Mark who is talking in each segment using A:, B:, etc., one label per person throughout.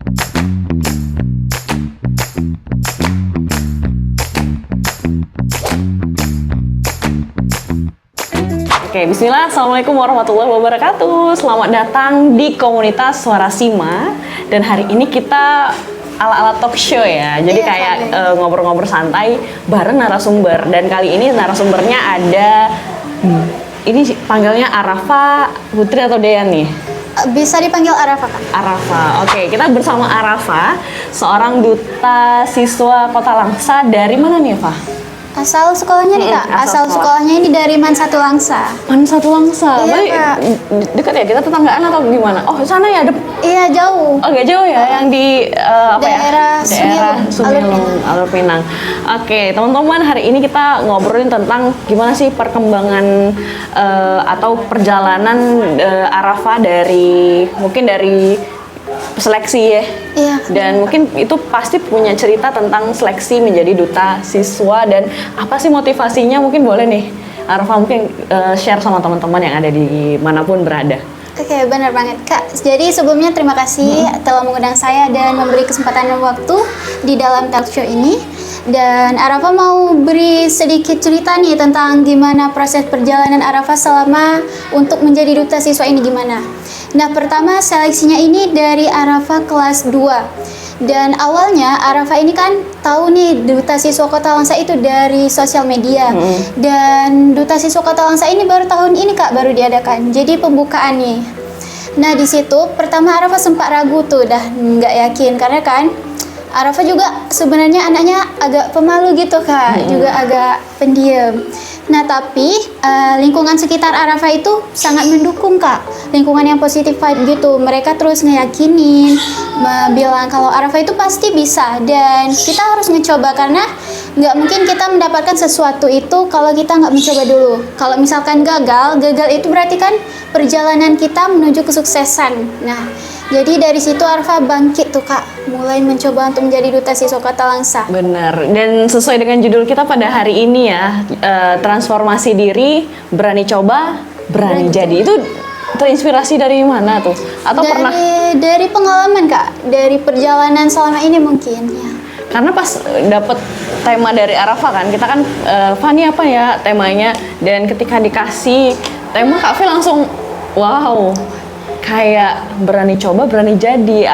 A: Oke, bismillah, assalamualaikum warahmatullahi wabarakatuh. Selamat datang di komunitas Suara Sima. Dan hari ini kita ala-ala talk show ya. Jadi kayak ngobrol-ngobrol santai bareng narasumber. Dan kali ini narasumbernya ada, ini panggilnya Arafa, Putri atau Dean nih?
B: Bisa dipanggil Arafa, Kak.
A: Arafa, oke, kita bersama Arafa, seorang duta siswa Kota Langsa. Dari mana nih, Fa?
B: Asal sekolahnya nih, Kak. Asal sekolahnya ini dari Man 1 Langsa.
A: Man 1 Langsa.
B: Iya, Kak.
A: Dekat ya, kita tetanggaan atau gimana? Oh, sana ya,
B: Iya, jauh.
A: Oh, gak jauh ya, yang di
B: daerah
A: Sumilung, Alur Pinang. Oke, teman-teman, hari ini kita ngobrolin tentang gimana sih perkembangan atau perjalanan Arafa mungkin dari seleksi ya.
B: Iya.
A: Dan mungkin itu pasti punya cerita tentang seleksi menjadi duta siswa dan apa sih motivasinya, mungkin boleh nih Arafa mungkin share sama teman-teman yang ada di manapun berada.
B: Oke, benar banget, Kak. Jadi sebelumnya terima kasih telah mengundang saya dan memberi kesempatan dan waktu di dalam talk show ini. Dan Arafa mau beri sedikit cerita nih tentang gimana proses perjalanan Arafa selama untuk menjadi duta siswa ini gimana. Nah, pertama seleksinya ini dari Arafa kelas 2. Dan awalnya Arafa ini kan tahu nih duta siswa Kota Langsa itu dari sosial media. Dan duta siswa Kota Langsa ini baru tahun ini, Kak, baru diadakan. Jadi pembukaan nih. Nah, di situ pertama Arafa sempat ragu tuh, dah nggak yakin karena kan Arafa juga sebenarnya anaknya agak pemalu gitu, Kak, juga agak pendiam. Nah, tapi lingkungan sekitar Arafa itu sangat mendukung, Kak. Lingkungan yang positif vibe gitu. Mereka terus ngeyakinin, bilang kalau Arafa itu pasti bisa dan kita harus mencoba karena nggak mungkin kita mendapatkan sesuatu itu kalau kita nggak mencoba dulu. Kalau misalkan gagal itu berarti kan perjalanan kita menuju kesuksesan. Nah, jadi dari situ Arafa bangkit tuh, Kak, mulai mencoba untuk menjadi duta siswa Kota Langsa.
A: Bener, dan sesuai dengan judul kita pada hari ini ya, transformasi diri, berani coba, berani jadi. Itu terinspirasi dari mana tuh? Atau pernah?
B: Dari pengalaman, Kak, dari perjalanan selama ini mungkin ya.
A: Karena pas dapet tema dari Arafa kan, kita kan, Fani apa ya temanya? Dan ketika dikasih tema, Kak Fe langsung, wow, kayak berani coba, berani jadi.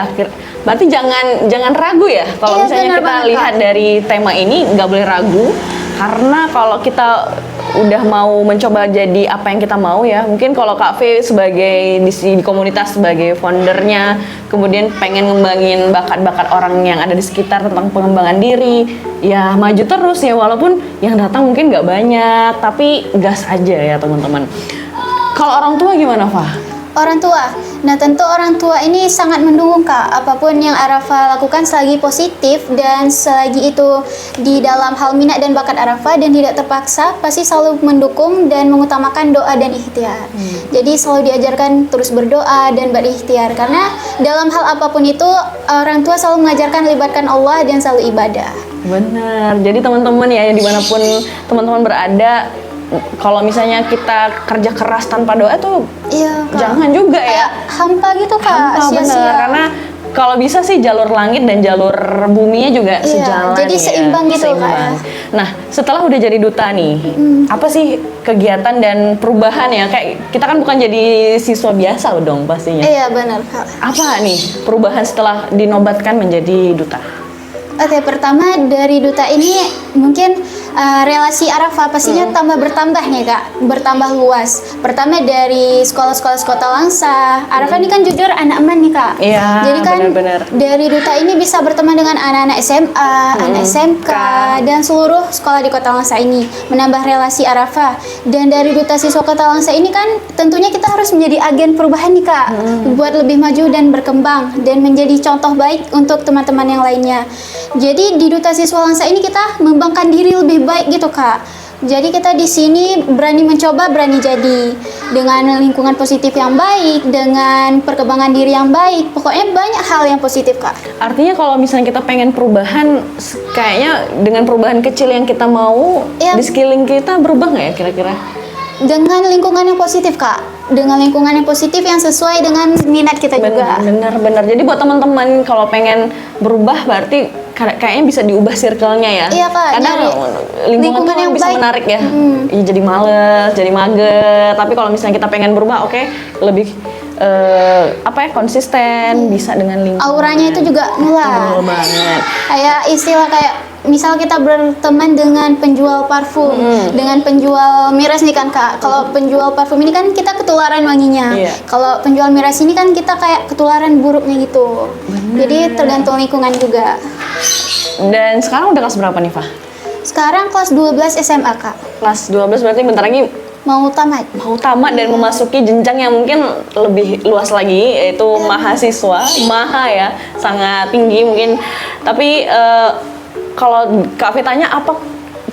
A: Berarti jangan ragu ya. Kalau misalnya kita lihat dari tema ini, nggak boleh ragu. Karena kalau kita udah mau mencoba jadi apa yang kita mau ya, mungkin kalau Kak V sebagai di komunitas sebagai foundernya, kemudian pengen ngembangin bakat-bakat orang yang ada di sekitar tentang pengembangan diri, ya maju terus ya, walaupun yang datang mungkin nggak banyak, tapi gas aja ya teman-teman. Kalau orang tua gimana, Fah?
B: Orang tua. Nah, tentu orang tua ini sangat mendukung, Kak. Apapun yang Arafa lakukan selagi positif dan selagi itu di dalam hal minat dan bakat Arafa dan tidak terpaksa, pasti selalu mendukung dan mengutamakan doa dan ikhtiar. Jadi selalu diajarkan terus berdoa dan berikhtiar karena dalam hal apapun itu orang tua selalu mengajarkan libatkan Allah dan selalu ibadah.
A: Benar. Jadi teman-teman ya, dimanapun teman-teman berada, kalau misalnya kita kerja keras tanpa doa tuh jangan juga ya.
B: Hampa gitu, Kak, sia-sia.
A: Karena kalau bisa sih jalur langit dan jalur buminya juga sejalan.
B: Jadi seimbang gitu, Kak.
A: Nah, setelah udah jadi duta nih, apa sih kegiatan dan perubahan ya? Kayak kita kan bukan jadi siswa biasa dong pastinya.
B: Iya, benar, Kak.
A: Apa nih perubahan setelah dinobatkan menjadi duta?
B: Oke, pertama dari duta ini mungkin relasi Arafa pastinya bertambah nih, Kak, bertambah luas. Pertama dari sekolah-sekolah Kota Langsa. Arafa ini kan jujur anak eman nih, Kak.
A: Iya,
B: jadi kan
A: bener.
B: dari duta ini bisa berteman dengan anak-anak SMA, anak SMK, dan seluruh sekolah di Kota Langsa ini, menambah relasi Arafa. Dan dari duta siswa Kota Langsa ini kan tentunya kita harus menjadi agen perubahan nih, Kak, buat lebih maju dan berkembang dan menjadi contoh baik untuk teman-teman yang lainnya. Jadi di duta siswa Langsa ini kita mengembangkan diri lebih baik gitu, Kak. Jadi kita di sini berani mencoba, berani jadi dengan lingkungan positif yang baik, dengan perkembangan diri yang baik. Pokoknya banyak hal yang positif, Kak.
A: Artinya kalau misalnya kita pengen perubahan, kayaknya dengan perubahan kecil yang kita mau di sekeliling kita berubah nggak ya kira-kira?
B: dengan lingkungan yang positif, Kak. Dengan lingkungan yang positif yang sesuai dengan minat kita juga.
A: Bener. Jadi buat teman-teman kalau pengen berubah berarti kayaknya bisa diubah circle-nya ya.
B: Iya, Kak.
A: Kadang lingkungan tuh
B: yang
A: bisa
B: baik.
A: menarik ya. Ya. Jadi males, jadi mager. Tapi kalau misalnya kita pengen berubah, oke, lebih konsisten, bisa dengan lingkungan.
B: Auranya itu juga nular.
A: Betul banget.
B: Kayak istilah kayak misal kita berteman dengan penjual parfum, dengan penjual miras nih kan, Kak. Kalau penjual parfum ini kan kita ketularan wanginya.
A: Iya.
B: Kalau penjual miras ini kan kita kayak ketularan buruknya gitu. Jadi tergantung lingkungan juga.
A: Dan sekarang udah kelas berapa nih, Fah?
B: Sekarang kelas 12 SMA, Kak.
A: Kelas 12 berarti bentar lagi
B: Mau tamat.
A: mau tamat dan memasuki jenjang yang mungkin lebih luas lagi, yaitu mahasiswa. Maha ya, sangat tinggi mungkin. Tapi kalau Kak Fi tanya apa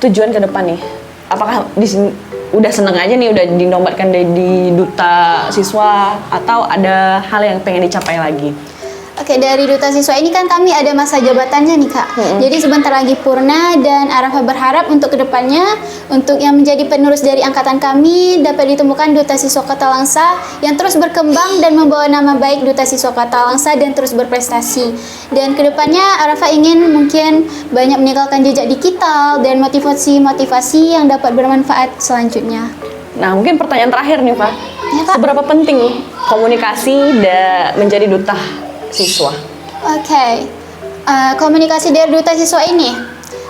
A: tujuan ke depan nih? Apakah di sini udah seneng aja nih udah dinobatkan di duta siswa, atau ada hal yang pengen dicapai lagi?
B: Oke, dari Duta Siswa ini kan kami ada masa jabatannya nih, Kak. Jadi sebentar lagi purna dan Arafa berharap untuk kedepannya, untuk yang menjadi penerus dari angkatan kami dapat ditemukan Duta Siswa Kota Langsa yang terus berkembang dan membawa nama baik Duta Siswa Kota Langsa dan terus berprestasi. Dan kedepannya Arafa ingin mungkin banyak meninggalkan jejak digital dan motivasi-motivasi yang dapat bermanfaat selanjutnya.
A: Nah, mungkin pertanyaan terakhir nih, Pak.
B: Ya, Kak.
A: Seberapa penting komunikasi menjadi duta siswa?
B: Oke. Komunikasi dari Duta Siswa ini.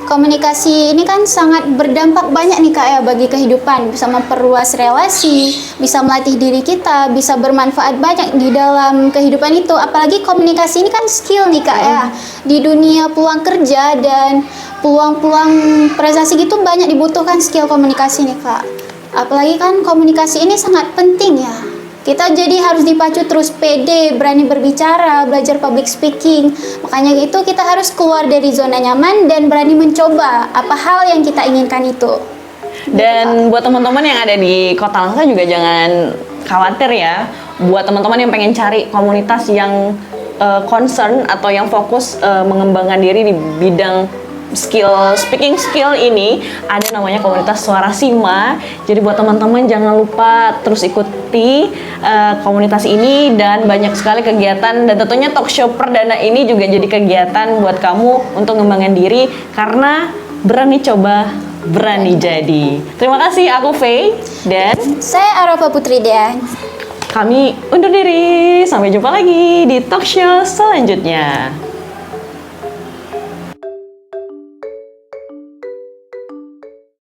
B: Komunikasi ini kan sangat berdampak banyak nih, Kak, ya, bagi kehidupan. Bisa memperluas relasi, bisa melatih diri kita, bisa bermanfaat banyak di dalam kehidupan itu. Apalagi komunikasi ini kan skill nih, Kak, ya. Di dunia peluang kerja dan peluang-peluang prestasi gitu banyak dibutuhkan skill komunikasi nih, Kak. Apalagi kan komunikasi ini sangat penting ya. Kita jadi harus dipacu terus pede, berani berbicara, belajar public speaking. Makanya itu kita harus keluar dari zona nyaman dan berani mencoba apa hal yang kita inginkan itu.
A: Dan buat teman-teman yang ada di Kota Langsa juga jangan khawatir ya. Buat teman-teman yang pengen cari komunitas yang concern atau yang fokus mengembangkan diri di bidang speaking skill ini, ada namanya komunitas Suara Sima. Jadi buat teman-teman jangan lupa terus ikuti komunitas ini, dan banyak sekali kegiatan, dan tentunya talk show perdana ini juga jadi kegiatan buat kamu untuk mengembangkan diri, karena berani coba, berani jadi. Terima kasih, aku Faye dan
B: saya Arafa Putri Dean.
A: kami undur diri. Sampai jumpa lagi di talk show selanjutnya.